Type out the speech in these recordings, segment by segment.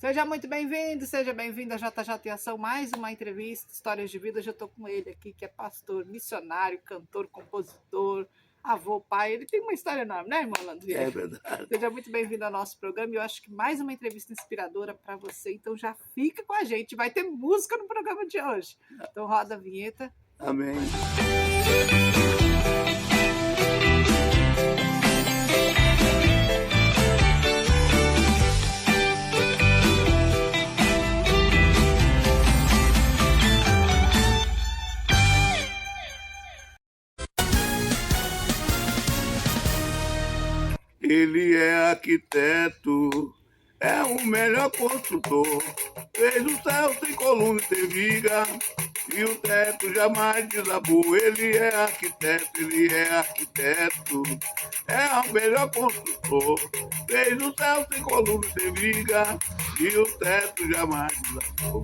Seja muito bem-vindo, seja bem-vindo a JJ em Ação, mais uma entrevista, histórias de vida. Eu já estou com ele aqui, que é pastor, missionário, cantor, compositor, avô, pai. Ele tem uma história enorme, né, irmão Landry? É verdade. Seja muito bem-vindo ao nosso programa e eu acho que mais uma entrevista inspiradora para você. Então já fica com a gente, vai ter música no programa de hoje. Então roda a vinheta. Amém. Ele é arquiteto, é o melhor construtor. Fez o céu sem coluna e sem viga, e o teto jamais desabou. Ele é arquiteto, é o melhor construtor. Fez o céu sem coluna e sem viga, e o teto jamais desabou.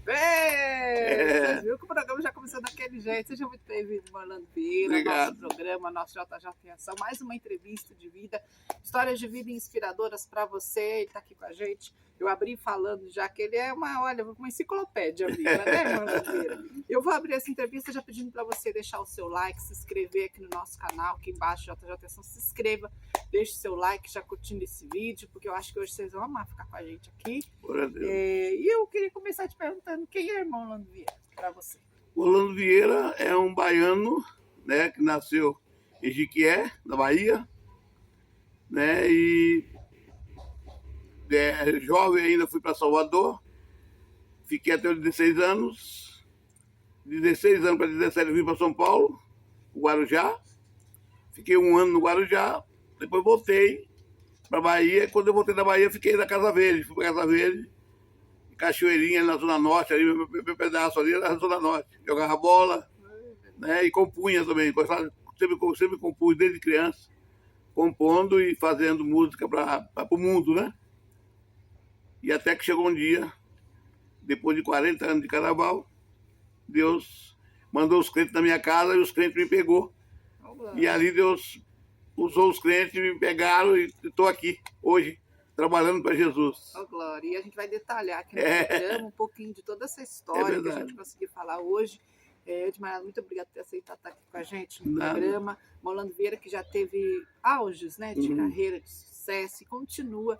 Você viu que o programa já começou daquele jeito. Seja muito bem-vindo, Orlando Vieira, Obrigado. nosso programa, nosso JJ em Ação, mais uma entrevista de vida, histórias de vida inspiradoras para você. Ele está aqui com a gente. Eu abri falando já que ele é uma enciclopédia viva, né, Orlando Vieira? Eu vou abrir essa entrevista já pedindo para você deixar o seu like, se inscrever aqui no nosso canal, aqui embaixo, JJ em Ação, se inscreva, deixe o seu like já curtindo esse vídeo, porque eu acho que hoje vocês vão amar ficar com a gente aqui. E eu queria começar te perguntando quem é o irmão Orlando Vieira para você. O Orlando Vieira é um baiano, né, que nasceu em Jequié, na Bahia, né, e jovem ainda fui para Salvador, fiquei até os 16 anos, 16 anos para 17 eu vim para São Paulo, Guarujá, fiquei um ano no Guarujá, depois voltei para Bahia. Quando eu voltei da Bahia, fiquei na Casa Verde, fui para Casa Verde, Cachoeirinha, na Zona Norte, ali, meu pedaço ali na Zona Norte. Jogava bola, né, e compunha também. Sempre compus desde criança, compondo e fazendo música para o mundo, né? E até que chegou um dia, depois de 40 anos de carnaval, Deus mandou os crentes na minha casa e os crentes me pegou. E ali Deus usou os crentes, me pegaram e estou aqui hoje, trabalhando para Jesus. Oh, glória. E a gente vai detalhar aqui no programa um pouquinho de toda essa história que a gente conseguiu falar hoje. Edmar, muito obrigada por ter aceitado estar aqui com a gente no programa. Orlando Vieira, que já teve auges, né, de carreira, de sucesso, e continua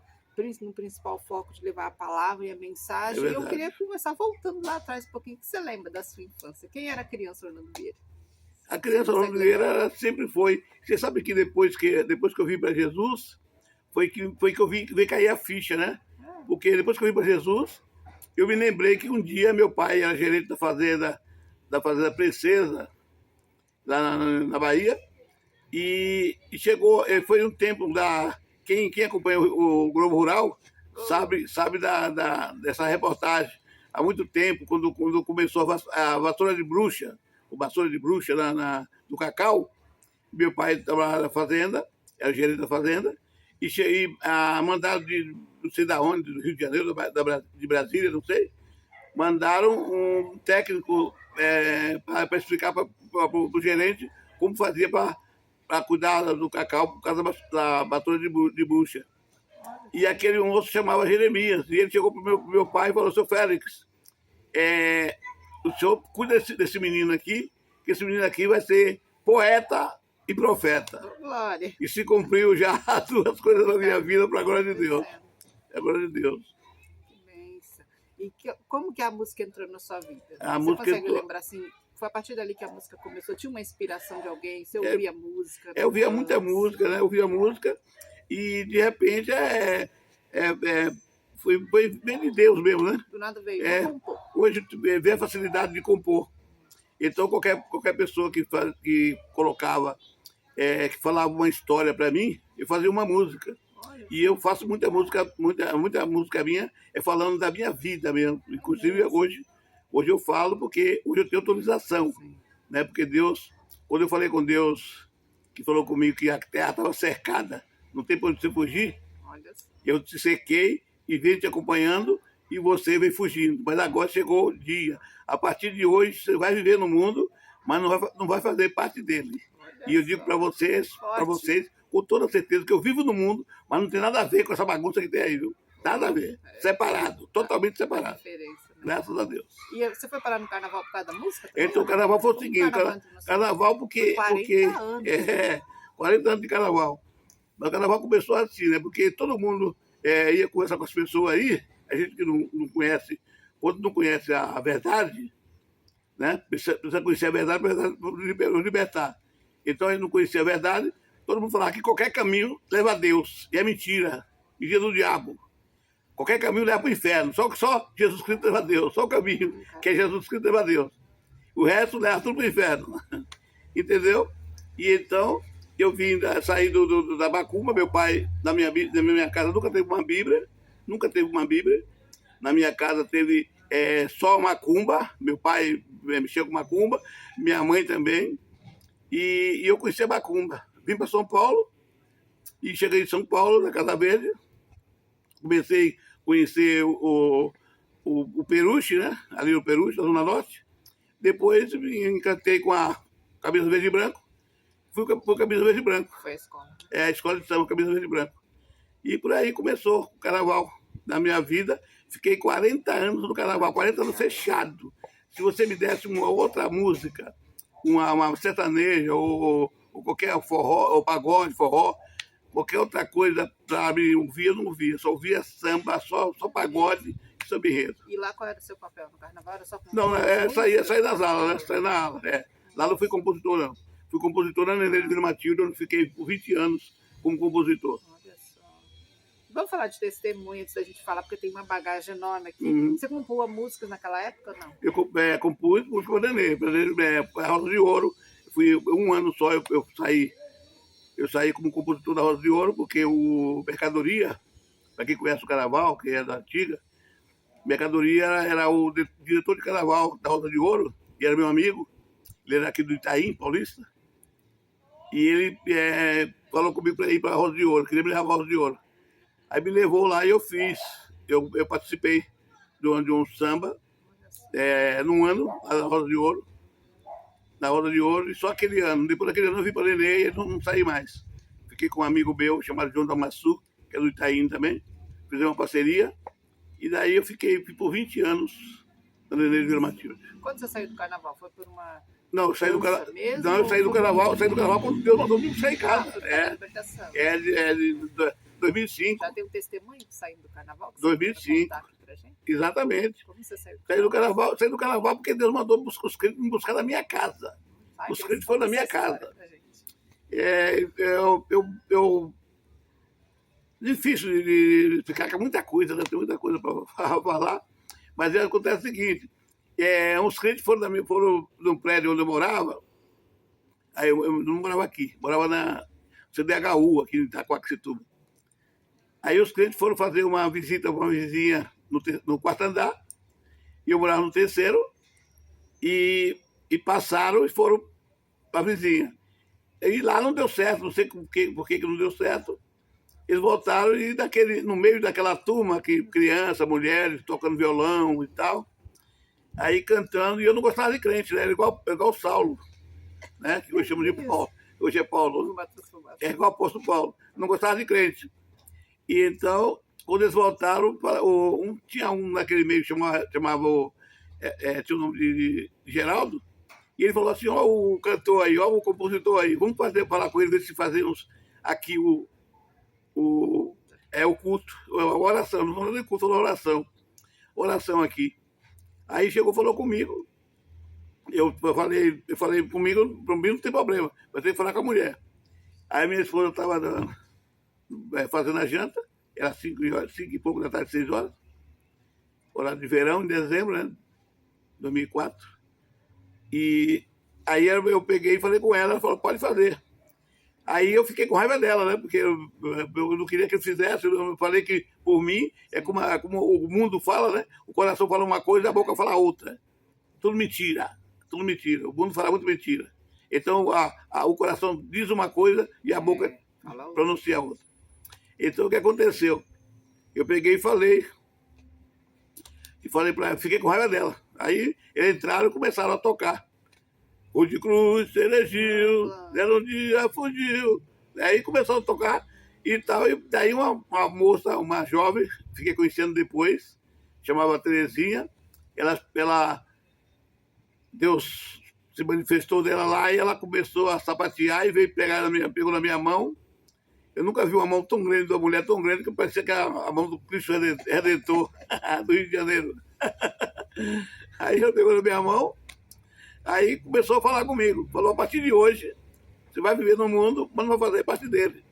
no principal foco de levar a palavra e a mensagem. Eu queria começar voltando lá atrás um pouquinho. O que você lembra da sua infância? Quem era a criança Orlando Vieira? A criança Orlando Vieira sempre foi. Você sabe que depois que eu vim para Jesus, foi que eu vi cair a ficha, né? Porque depois que eu vim para Jesus, eu me lembrei que um dia meu pai era gerente da fazenda Princesa, lá na Bahia, e chegou, foi um tempo quem acompanha o Globo Rural sabe dessa reportagem há muito tempo, quando começou a vassoura de bruxa, no Cacau. Meu pai estava na fazenda, era gerente da fazenda, e mandaram não sei da onde, do Rio de Janeiro, de Brasília, não sei, mandaram um técnico para explicar para o gerente como fazia para cuidar do cacau por causa da vassoura de bucha. E aquele moço chamava Jeremias, e ele chegou para o meu pai e falou: seu Félix, o senhor cuida desse menino aqui, que esse menino aqui vai ser poeta e profeta. Glória. E se cumpriu já as duas coisas na minha vida, para a glória de Deus. É a glória de Deus. E como que a música entrou na sua vida? Você consegue lembrar assim? Foi a partir dali que a música começou? Tinha uma inspiração de alguém? Você ouvia música? Eu ouvia muita música, né? Eu ouvia música e de repente foi bem de Deus mesmo, né? Do nada veio compor. Hoje vê a facilidade de compor. Então qualquer pessoa que colocava, que falava uma história para mim, eu fazia uma música. E eu faço muita música minha falando da minha vida mesmo. Inclusive hoje eu falo porque hoje eu tenho autorização, né? Porque Deus, quando eu falei com Deus, que falou comigo que a terra estava cercada, não tem para onde você fugir, eu te cerquei e venho te acompanhando e você vem fugindo. Mas agora chegou o dia. A partir de hoje você vai viver no mundo, mas não vai fazer parte dele. E eu digo para vocês, com toda certeza, que eu vivo no mundo, mas não tem nada a ver com essa bagunça que tem aí, viu? Nada a ver. Separado, totalmente separado. Diferença, né? Graças a Deus. E você foi parar no carnaval por causa da música? também? Então o carnaval foi o Como seguinte, carnaval entrou na sua vida? carnaval porque... 40 anos. 40 anos de carnaval. Mas o carnaval começou assim, né? Porque todo mundo ia conversar com as pessoas aí, a gente que não conhece, quando não conhece a verdade, né? Precisa conhecer a verdade para nos libertar. Então a gente não conhecia a verdade, todo mundo falava que qualquer caminho leva a Deus. E é mentira. E dia do diabo. Qualquer caminho leva para o inferno. Só Jesus Cristo leva a Deus. Só o caminho que é Jesus Cristo leva a Deus. O resto leva tudo para o inferno. Entendeu? E então eu vim sair da macumba. Meu pai, na minha casa, nunca teve uma Bíblia. Nunca teve uma Bíblia. Na minha casa teve só macumba. Meu pai mexeu com macumba. Minha mãe também. E eu conheci a macumba. Vim para São Paulo. E cheguei em São Paulo, na Casa Verde. Comecei a conhecer o Peruche, né? Ali no Peruche, na Zona Norte. Depois me encantei com a Camisa Verde e Branco. Fui com a Camisa Verde e Branco. Foi a escola. A escola de samba, Camisa Verde e Branco. E por aí começou o carnaval da minha vida. Fiquei 40 anos no carnaval, 40 anos fechado. Se você me desse uma outra música, uma sertaneja, ou qualquer forró, ou pagode, forró, qualquer outra coisa para me ouvir, eu não ouvia. Só ouvia samba, só pagode e samba enredo. E lá qual era o seu papel no carnaval? Era só com Não, saí das alas, né? Saí na ala. Lá não fui compositor, não. Fui compositor na Nenê de Vila Matilde, onde fiquei por 20 anos como compositor. Olha só. Vamos falar de testemunha antes da gente falar, porque tem uma bagagem enorme aqui. Uhum. Você compôs músicas naquela época ou não? Eu compus música para Nenê, a Rosa de Ouro. Fui um ano só, eu saí. Eu saí como compositor da Rosa de Ouro, porque o Mercadoria, para quem conhece o carnaval, que é da antiga, Mercadoria era o diretor de carnaval da Rosa de Ouro, e era meu amigo. Ele era aqui do Itaim, paulista. E ele falou comigo para ir para a Rosa de Ouro, queria me levar para a Rosa de Ouro. Aí me levou lá e eu fiz. Eu participei de um samba, num ano, na Rosa de Ouro. Na Rosa de Ouro, e só aquele ano. Depois daquele ano eu vim para Nenê e não saí mais. Fiquei com um amigo meu chamado João Damassu, que é do Itaim também. Fizemos uma parceria. E daí eu fiquei por 20 anos na Nenê de Vila Matilde. Quando você saiu do carnaval? Foi por uma... Não, eu saí do dança carnaval. mesmo, Não, eu saí do carnaval quando Deus mandou me sair de Ah, casa. foi pela libertação. De 2005. Já tem um testemunho saindo do carnaval? Que 2005. Você pode contar aqui pra gente? Exatamente. Como você saiu do Saí do carnaval porque Deus mandou os crentes me buscar na minha casa. Ai, Os crentes foram na minha casa. pra gente. Difícil de ficar com muita coisa, né? Tem muita coisa para falar. Mas acontece o seguinte: uns crentes foram num prédio onde eu morava. Aí eu não morava aqui, morava na CDHU, aqui em Itacoaxetuba. Aí os clientes foram fazer uma visita para uma vizinha no quarto andar, e eu morava no terceiro, e passaram e foram para a vizinha. E lá não deu certo, não sei por que não deu certo. Eles voltaram e no meio daquela turma, criança, mulheres, tocando violão e tal, aí cantando, e eu não gostava de crente, né? Era igual o Saulo, né? Que eu chamo de Paulo. Hoje é Paulo. É igual o apóstolo Paulo. Não gostava de crente. E então, quando eles voltaram, tinha um naquele meio que chamava tinha o nome de Geraldo, e ele falou assim: ó, o cantor aí, ó, o compositor aí, vamos falar com ele, ver se fazemos aqui o culto, a oração, não falando de culto, a oração aqui. Aí chegou, falou comigo. Eu falei comigo, para mim não tem problema, mas tem que falar com a mulher. Aí minha esposa estava fazendo a janta, era 5 e pouco da tarde, 6 horas, horário de verão, em dezembro, né? 2004. E aí eu peguei e falei com ela falou: pode fazer. Aí eu fiquei com raiva dela, né? Porque eu não queria que eu fizesse. Eu falei que, por mim, como o mundo fala, né? O coração fala uma coisa e a boca fala outra. Tudo mentira. Tudo mentira. O mundo fala muito mentira. Então, o coração diz uma coisa e a boca pronuncia outra. Então, o que aconteceu? Eu peguei e falei para ela, fiquei com raiva dela. Aí, eles entraram e começaram a tocar. O de cruz se elegiu, era um dia fugiu. Aí começou a tocar e tal. E daí uma moça, uma jovem, fiquei conhecendo depois, chamava Terezinha, Deus se manifestou dela lá e ela começou a sapatear e veio pegou na minha mão. Eu nunca vi uma mão tão grande, de uma mulher tão grande, que parecia que a mão do Cristo Redentor do Rio de Janeiro. Aí ela pegou na minha mão, aí começou a falar comigo. Falou, a partir de hoje, você vai viver no mundo, mas não vai fazer parte dele.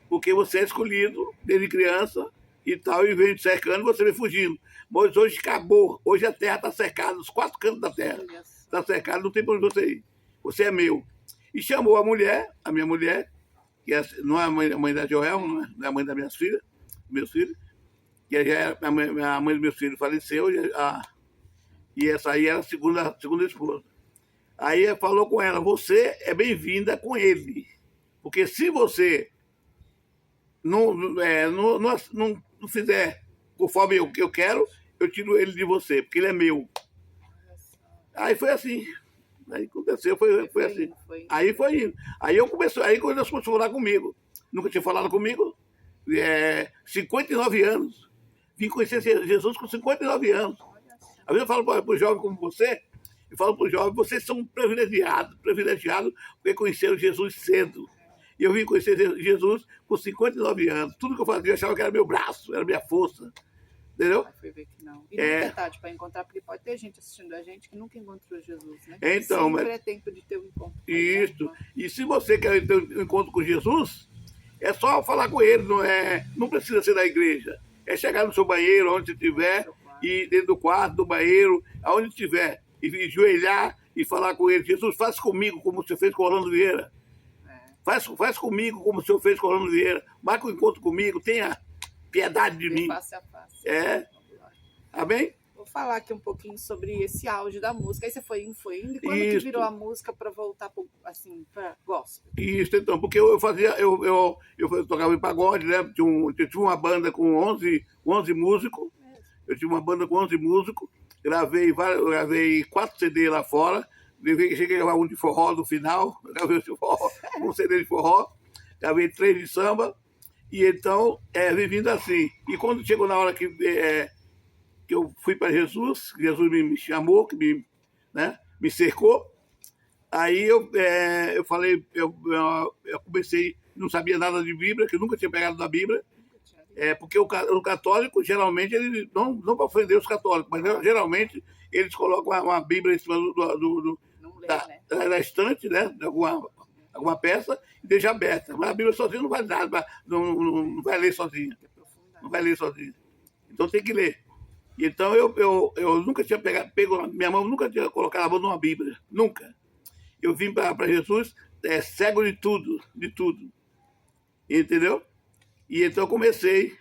Porque você é escolhido desde criança e tal, e vem cercando, você vem fugindo. Mas hoje acabou. Hoje a terra está cercada, os 4 cantos da terra. Está cercada, não tem para onde você ir. Você é meu. E chamou a minha mulher, que não é a mãe da Joel, não é a mãe das minhas filhas, meus filhos, que já era, a mãe dos meus filhos faleceu, e essa aí era a segunda esposa. Aí falou com ela, você é bem-vinda com ele. Porque se você não fizer conforme eu quero, eu tiro ele de você, porque ele é meu. Aí foi assim. Aí aconteceu, foi assim. Aí foi indo. Aí quando eles começaram a falar comigo. Nunca tinha falado comigo. 59 anos. Vim conhecer Jesus com 59 anos. Às vezes eu falo para o jovem como você, eu falo para o jovem, vocês são privilegiados, porque conheceram Jesus cedo. E eu vim conhecer Jesus com 59 anos. Tudo que eu fazia, eu achava que era meu braço, era minha força. Entendeu? Aí foi ver que não. E nunca é tarde para encontrar, porque pode ter gente assistindo a gente que nunca encontrou Jesus, né? Então, sempre é tempo de ter um encontro. Isso. E se você quer ter um encontro com Jesus, é só falar com ele, não precisa ser na igreja. É chegar no seu banheiro, onde você estiver, e dentro do quarto, do banheiro, aonde estiver, e ajoelhar e falar com ele. Jesus, faz comigo como você fez com o Orlando Vieira. Faz comigo como o senhor fez com o Orlando Vieira. Marca um encontro comigo, tenha piedade de mim. Face a face. Amém? Vou falar aqui um pouquinho sobre esse auge da música. Aí você foi indo. E quando Isso. que virou a música para voltar para gospel? Isso, então, porque eu tocava em pagode, né? Eu tinha uma banda com 11 músicos. Eu tinha uma banda com 11 músicos. Gravei 4 CD lá fora. Cheguei a gravar um de forró no final. Gravei um CD de forró. Gravei 3 de samba. E então, vivendo assim. E quando chegou na hora que eu fui para Jesus me chamou, que me cercou, aí eu falei, eu comecei, não sabia nada de Bíblia, que eu nunca tinha pegado na Bíblia, porque o católico, geralmente, ele não para ofender os católicos, mas geralmente eles colocam uma Bíblia em cima da estante, né, de alguma peça, e deixa aberta. Mas a Bíblia sozinha não vai nada, não vai ler sozinha. Não vai ler sozinha. Então tem que ler. Então eu nunca tinha minha mão nunca tinha colocado a mão numa Bíblia. Nunca. Eu vim para Jesus cego de tudo. Entendeu? E então eu comecei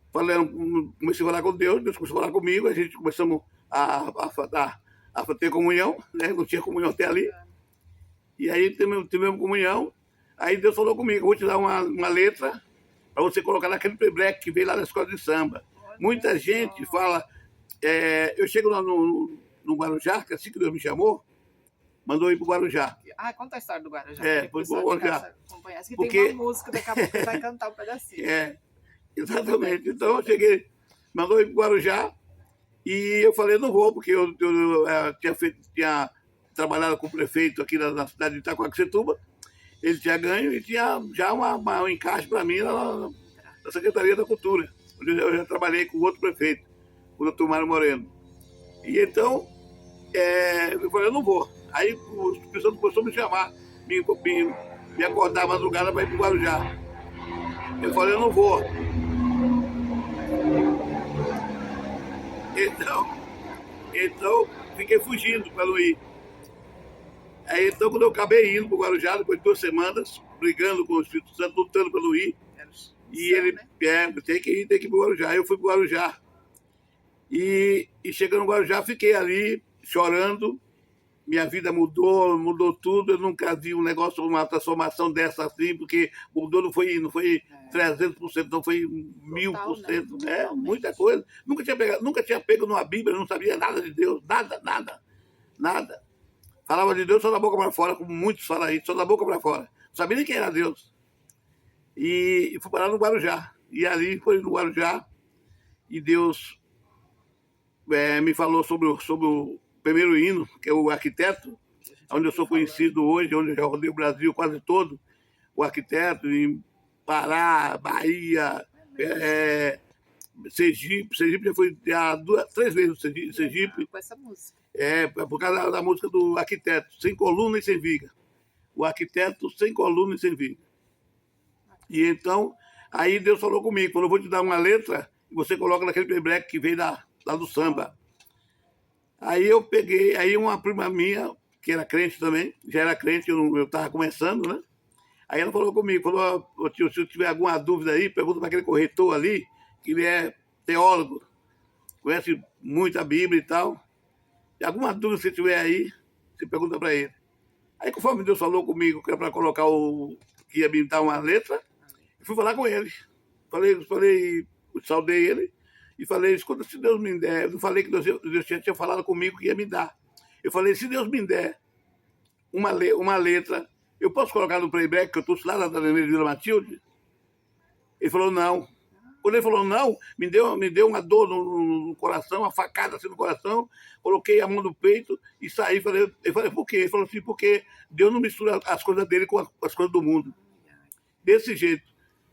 a falar com Deus começou a falar comigo, a gente começamos a ter comunhão, né? Não tinha comunhão até ali. E aí tivemos comunhão, aí Deus falou comigo, vou te dar uma letra para você colocar naquele playback que veio lá na escola de samba. Muita gente fala, eu chego lá no Guarujá, que assim que Deus me chamou, mandou ir para o Guarujá. Conta a história do Guarujá. Foi para o Guarujá. Porque tem uma música, daqui a pouco você vai cantar um pedacinho. Exatamente. Então eu cheguei, mandou ir para o Guarujá, e eu falei, não vou, porque eu tinha trabalhado com o prefeito aqui na cidade de Itacoaxetuba, ele tinha ganho e tinha já um encaixe para mim na Secretaria da Cultura, onde eu já trabalhei com outro prefeito, o doutor Mário Moreno. E então, eu falei, eu não vou. Aí o pessoal começou a me chamar, me acordar à madrugada para ir para o Guarujá. Eu falei, eu não vou. Então fiquei fugindo para não ir. Aí, então, quando eu acabei indo para o Guarujá, depois de 2 semanas, brigando com o Espírito Santo, lutando para não ir, e ele, tem que ir para o Guarujá. Aí eu fui para o Guarujá. E chegando no Guarujá, fiquei ali, chorando. Minha vida mudou tudo. Eu nunca vi um negócio, uma transformação dessa assim, porque mudou, não foi 300%, não foi 1000%, né? Muita coisa. Nunca tinha pego numa Bíblia, não sabia nada de Deus, nada. Falava de Deus só da boca para fora, como muitos falam aí, só da boca para fora. Não sabia nem quem era Deus. e fui parar no Guarujá. E ali foi no Guarujá, e Deus me falou sobre o primeiro hino, que é o Arquiteto, onde eu sou conhecido hoje, onde eu já rodei o Brasil quase todo, o Arquiteto, em Pará, Bahia, Sergipe. Sergipe já foi três vezes no Sergipe. Com essa música. Por causa da música do Arquiteto, sem coluna e sem viga. O Arquiteto sem coluna e sem viga. E então, aí Deus falou comigo, falou, eu vou te dar uma letra e você coloca naquele playback que veio lá do samba. Aí eu peguei, aí uma prima minha, que era crente também, já era crente, eu estava começando, né? Aí ela falou comigo, falou, tio, se eu tiver alguma dúvida aí, pergunta para aquele corretor ali, que ele é teólogo, conhece muito a Bíblia e tal. E alguma dúvida que você tiver aí, você pergunta para ele. Aí conforme Deus falou comigo, que era para colocar que ia me dar uma letra, eu fui falar com ele. Saudei ele e falei, escuta, se Deus me der, eu não falei que Deus tinha falado comigo que ia me dar. Eu falei, se Deus me der uma letra, eu posso colocar no playback que eu estou lá na Vila Matilde? Ele falou, não. Quando ele falou não, me deu uma dor no coração, uma facada assim no coração, coloquei a mão no peito e saí. Eu falei, por quê? Ele falou assim, porque Deus não mistura as coisas dele com as coisas do mundo. Desse jeito.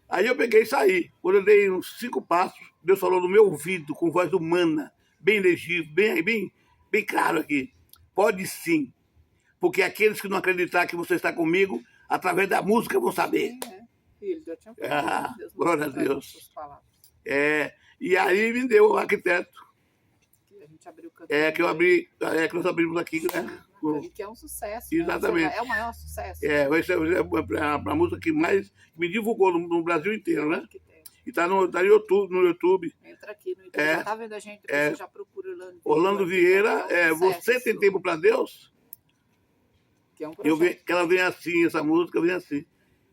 Aí eu peguei e saí. Quando eu dei uns 5 passos, Deus falou no meu ouvido, com voz humana, bem legível, bem claro aqui. Pode sim, porque aqueles que não acreditar que você está comigo, através da música vão saber. Deus tinha falado, glória a Deus. E aí me deu o Arquiteto. Que a gente abriu o canto. Que nós abrimos aqui, né? E que é um sucesso. Exatamente. Né? É o maior sucesso. Vai ser a música que mais me divulgou no Brasil inteiro, né? E tá no YouTube. Entra aqui no YouTube. Já tá vendo a gente, você já procura Orlando Vieira, Você Tem Tempo para Deus? Que é um projeto. Que ela vem assim, essa música vem assim.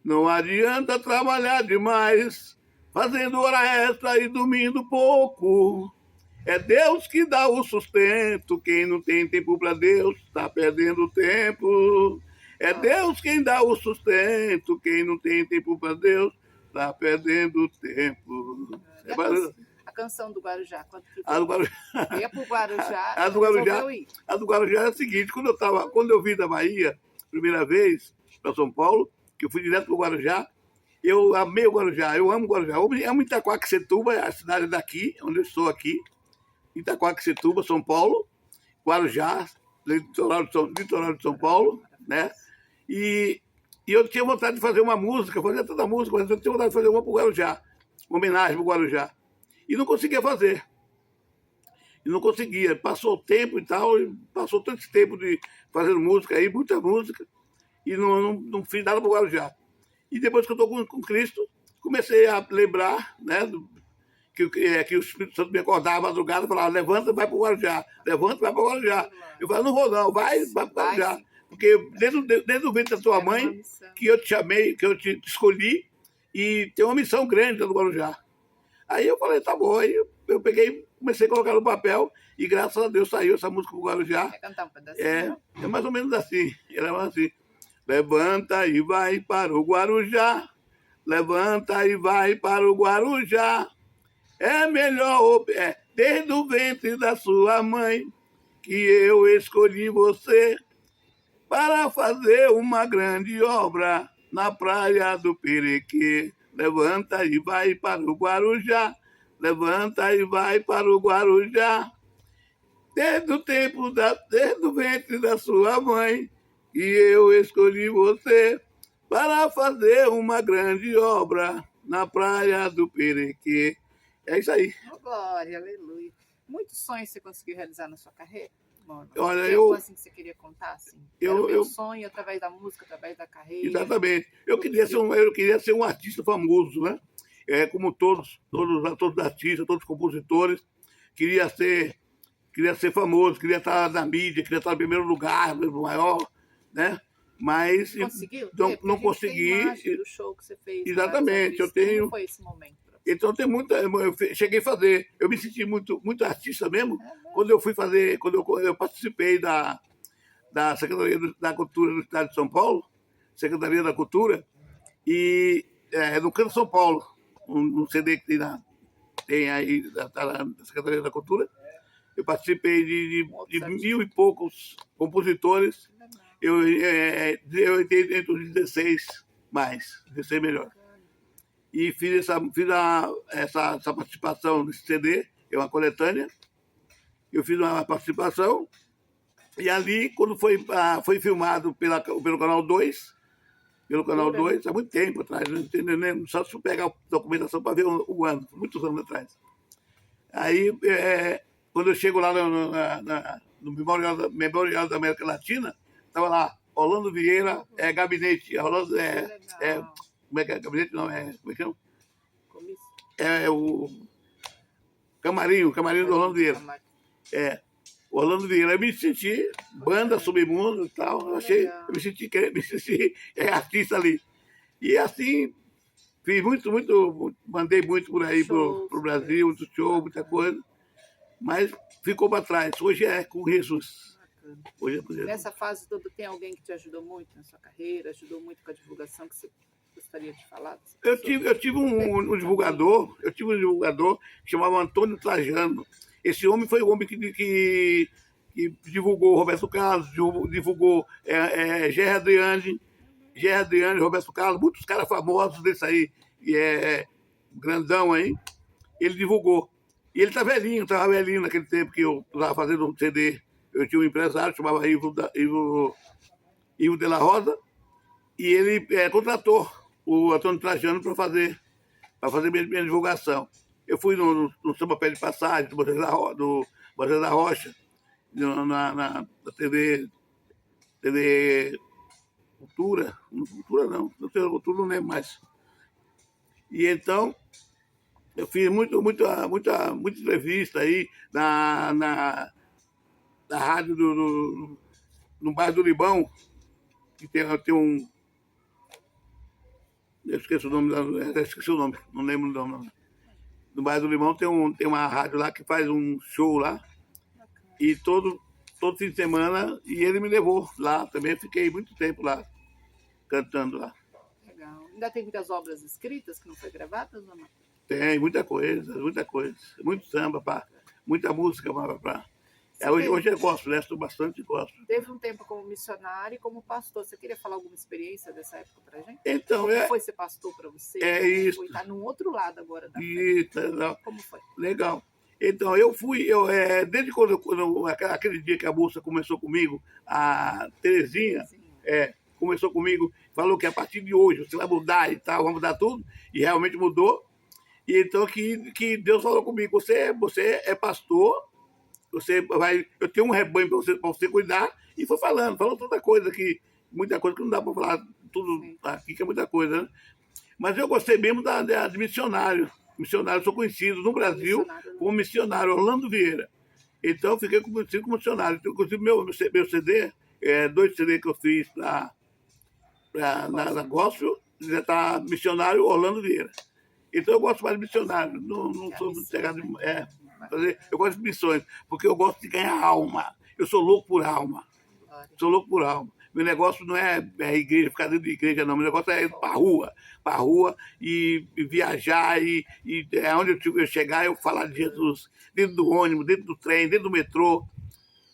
Não adianta trabalhar demais, fazendo hora extra e dormindo pouco. É Deus que dá o sustento. Quem não tem tempo para Deus está perdendo tempo. É Deus quem dá o sustento. Quem não tem tempo para Deus está perdendo tempo. A canção do Guarujá, quando que a do Guarujá. Ia pro Guarujá, a do Guarujá é a seguinte, quando eu vim da Bahia, primeira vez, para São Paulo, que eu fui direto para o Guarujá, eu amei o Guarujá, eu amo o Guarujá. Eu amo Itaquaquecetuba, a cidade daqui, onde eu estou aqui, Itaquaquecetuba, São Paulo, Guarujá, litoral de São Paulo, né? E eu tinha vontade de fazer uma música, fazia tanta música, mas eu tinha vontade de fazer uma para o Guarujá, uma homenagem para o Guarujá. E não conseguia fazer. E não conseguia. Passou o tempo e tal, passou todo esse tempo de fazendo música aí, muita música, e não fiz nada para o Guarujá. E depois que eu estou com Cristo, comecei a lembrar, né, que o Espírito Santo me acordava à madrugada e falava, levanta, vai para o Guarujá, levanta, vai para o Guarujá. Eu falava, não vou não, vai para o Guarujá. Porque desde o ventre da tua mãe, que eu te chamei, que eu te escolhi, e tem uma missão grande no Guarujá. Aí eu falei, tá bom, aí eu peguei, comecei a colocar no papel, e graças a Deus saiu essa música do Guarujá. Quer cantar um pedacinho? É mais ou menos assim, ela é assim. Levanta e vai para o Guarujá, levanta e vai para o Guarujá. É melhor, desde o ventre da sua mãe, que eu escolhi você para fazer uma grande obra na praia do Perequê. Levanta e vai para o Guarujá, levanta e vai para o Guarujá. Desde o ventre da sua mãe, que eu escolhi você para fazer uma grande obra na praia do Perequê. É isso aí. Oh, glória, aleluia. Muitos sonhos você conseguiu realizar na sua carreira? Olha, assim que você queria contar? Assim? Eu sonho através da música, através da carreira. Exatamente. Eu queria ser um artista famoso, né? Como todos os artistas, todos os compositores. Queria ser famoso, queria estar na mídia, queria estar no primeiro lugar, no maior, né? Mas conseguiu? Não consegui. Do show que você fez. Exatamente. Eu tenho. Como foi esse momento? Então tem muita. Eu cheguei a fazer. Eu me senti muito artista mesmo. Quando eu fui fazer, quando eu participei da Secretaria da Cultura do Estado de São Paulo, Secretaria da Cultura, e no Canto São Paulo, um CD que tem aí, tá na Secretaria da Cultura. Eu participei de 1.000 e poucos compositores. Eu entrei entre os 16 mais, 16 melhor. E fiz essa participação nesse CD, é uma coletânea. Eu fiz uma participação, e ali, quando foi filmado pelo Canal 2, há muito tempo atrás, não só se eu pegar a documentação para ver o ano, muitos anos atrás. Aí, quando eu chego lá no Memorial da América Latina, estava lá, Orlando Vieira, gabinete, como é que é? Gabinete não, como é que chama? O camarim do Orlando Vieira. Orlando Vieira. Eu me senti banda Submundo e tal. Eu me senti artista ali. E assim, fiz mandei muito por aí pro Brasil, muito show, muita coisa. Mas ficou para trás. Hoje é com Jesus. Hoje é com Jesus. Nessa fase toda, tem alguém que te ajudou muito na sua carreira, ajudou muito com a divulgação, que você gostaria de falar? Eu tive um divulgador, que chamava Antônio Trajano. Esse homem foi o homem que divulgou Roberto Carlos, divulgou Gerry Adriane, Roberto Carlos, muitos caras famosos desse aí, grandão aí, ele divulgou. E ele estava velhinho naquele tempo que eu estava fazendo um CD. Eu tinha um empresário, chamava Ivo de la Rosa, e ele contratou o Antônio Trajano para fazer minha divulgação. Eu fui no Samba Pé de Passagem, do Moisés da Rocha, na TV Cultura não lembro mais. E então, eu fiz muita entrevista aí na rádio no bairro do Limão, que tem um... Eu esqueci o nome, não lembro o nome. No bairro do Limão tem uma rádio lá que faz um show lá. E todo fim de semana, e ele me levou lá também. Fiquei muito tempo lá, cantando lá. Legal. Ainda tem muitas obras escritas que não foi gravadas ou não? Tem, muita coisa. Muito samba, muita música para... Hoje eu gosto, gosto bastante. Teve um tempo como missionário e como pastor. Você queria falar alguma experiência dessa época pra gente? Então, como foi ser pastor para você? Isso. Foi estar no outro lado agora da isso, fé. Como foi? Legal. Então, desde quando aquele dia que a moça começou comigo, a Terezinha, começou comigo, falou que a partir de hoje você vai mudar e tal, vai mudar tudo, e realmente mudou. E então que Deus falou comigo, você é pastor, eu tenho um rebanho para você cuidar, e foi falou muita coisa que não dá para falar tudo aqui, que é muita coisa, né? Mas eu gostei mesmo de missionário. Missionário, sou conhecido no Brasil como missionário, Orlando Vieira. Então, fiquei conhecido como missionário. Inclusive, meu CD, 2 CD que eu fiz na Gospel, já está missionário Orlando Vieira. Então, eu gosto mais de missionário. Não sou muito chegado eu gosto de missões, porque eu gosto de ganhar alma. Eu sou louco por alma. Meu negócio não é igreja, ficar dentro de igreja, não. Meu negócio é ir para a rua e viajar. E onde eu chegar, eu falar de Jesus. Dentro do ônibus, dentro do trem, dentro do metrô.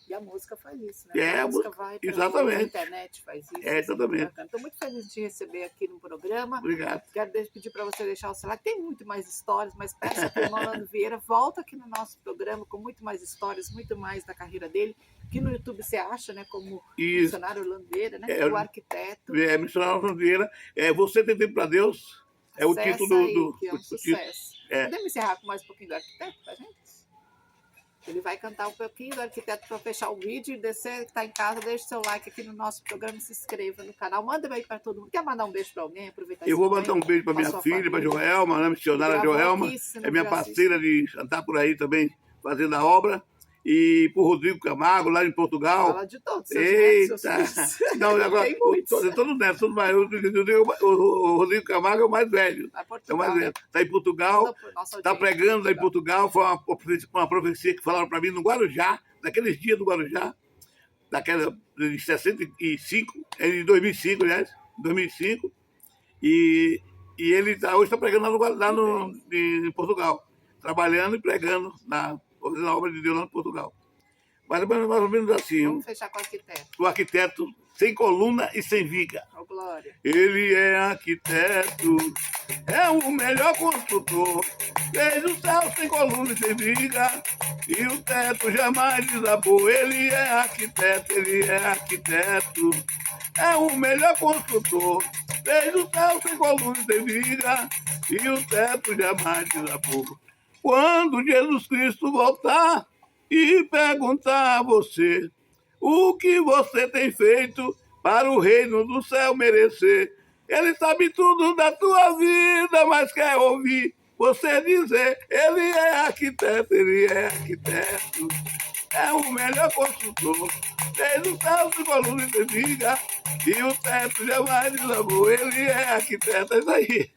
E a música faz isso, né? A música vai exatamente. A internet faz isso. Exatamente. Estou muito feliz de te receber aqui no programa. Obrigado. Quero pedir para você deixar o celular. Tem muito mais histórias, mas peço para o Orlando Vieira, volta aqui no nosso programa com muito mais histórias, muito mais da carreira dele. Que no YouTube você acha, né? Como missionário Orlando Vieira, né? O arquiteto. Missionário Orlando Vieira. Você tem tempo para Deus. É o título do... Que é um sucesso. Podemos encerrar com mais um pouquinho do arquiteto para gente? Ele vai cantar um pouquinho do arquiteto para fechar o vídeo. E você que está em casa, deixe seu like aqui no nosso programa e se inscreva no canal. Manda bem para todo mundo. Quer mandar um beijo para alguém? Aproveitar. Eu vou mandar um beijo para minha filha, para Joelma, né? Missionária Joelma. É minha parceira de andar por aí também, fazendo a obra. E para o Rodrigo Camargo, lá em Portugal. Fala de todos. Eita! Não, agora, todos netos, todos mais. O Rodrigo Camargo é o mais velho. Está em Portugal, está pregando lá em Portugal. Foi uma profecia que falaram para mim no Guarujá, naqueles dias do Guarujá, de 65, em 2005, aliás, 2005. E E ele hoje está pregando em Portugal, trabalhando e pregando fazendo a obra de Deus lá em Portugal. Mais ou menos assim. Vamos fechar com o arquiteto. O arquiteto sem coluna e sem viga. Ô, Glória. Ele é arquiteto, é o melhor construtor. Fez o céu sem coluna e sem viga, e o teto jamais desabou. Ele é arquiteto, é o melhor construtor. Fez o céu sem coluna e sem viga, e o teto jamais desabou. Quando Jesus Cristo voltar e perguntar a você o que você tem feito para o reino do céu merecer, ele sabe tudo da tua vida, mas quer ouvir você dizer: ele é arquiteto, é o melhor construtor. Fez o céu de coluna e sem viga, e o teto jamais desabou. Ele é arquiteto, é isso aí.